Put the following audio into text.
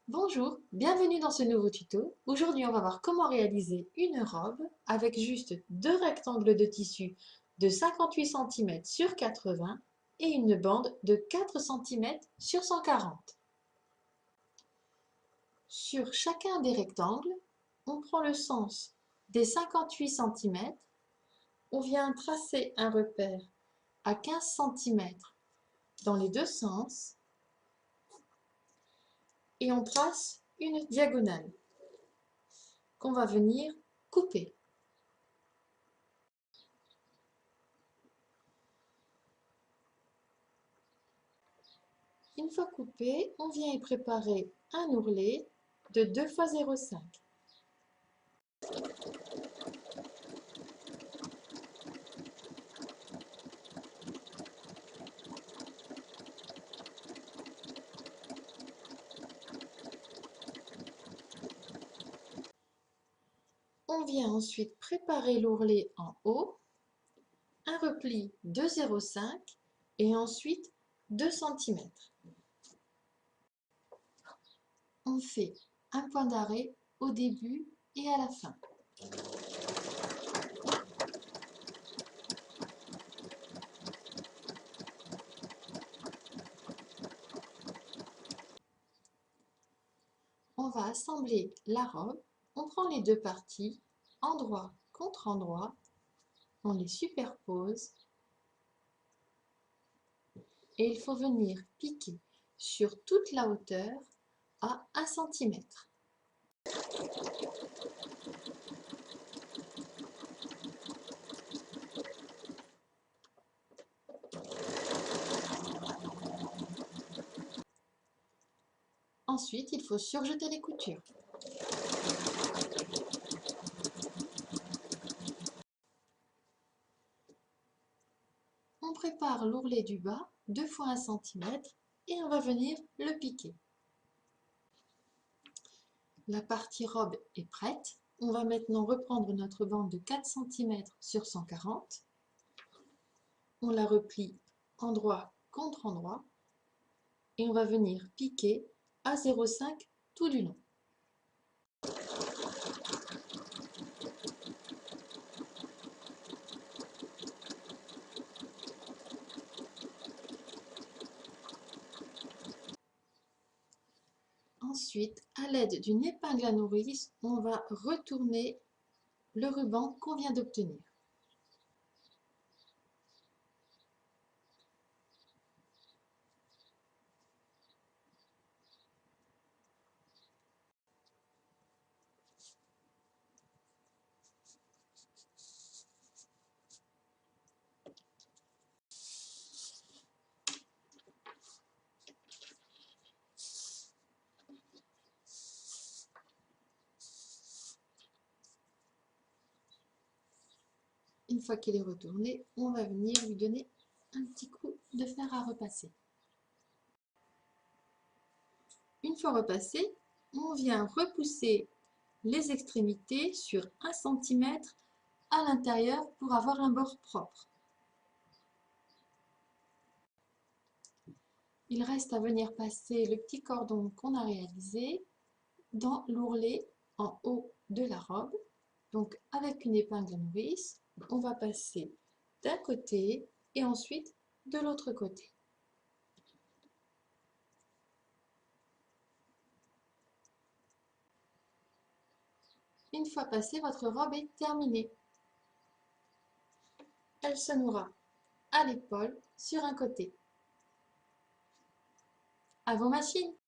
Bonjour, bienvenue dans ce nouveau tuto. Aujourd'hui, on va voir comment réaliser une robe avec juste deux rectangles de tissu de 58 cm sur 80 et une bande de 4 cm sur 140. Sur chacun des rectangles, on prend le sens des 58 cm, on vient tracer un repère à 15 cm dans les deux sens et on trace une diagonale qu'on va venir couper. Une fois coupé, on vient y préparer un ourlet de 2 fois 0,5. On vient ensuite préparer l'ourlet en haut, un repli de 0,5 et ensuite 2 cm. On fait un point d'arrêt au début et à la fin. On va assembler la robe. On prend les deux parties, endroit contre endroit, on les superpose et il faut venir piquer sur toute la hauteur à 1 cm. Ensuite, il faut surjeter les coutures. On prépare l'ourlet du bas, 2 fois 1 cm, et on va venir le piquer. La partie robe est prête. On va maintenant reprendre notre bande de 4 cm sur 140. On la replie endroit contre endroit et on va venir piquer à 0,5 tout du long. Ensuite, à l'aide d'une épingle à nourrice, on va retourner le ruban qu'on vient d'obtenir. Une fois qu'il est retourné, on va venir lui donner un petit coup de fer à repasser. Une fois repassé, on vient repousser les extrémités sur 1 cm à l'intérieur pour avoir un bord propre. Il reste à venir passer le petit cordon qu'on a réalisé dans l'ourlet en haut de la robe. Donc avec une épingle à nourrice, on va passer d'un côté et ensuite de l'autre côté. Une fois passé, votre robe est terminée. Elle se nouera à l'épaule sur un côté. À vos machines!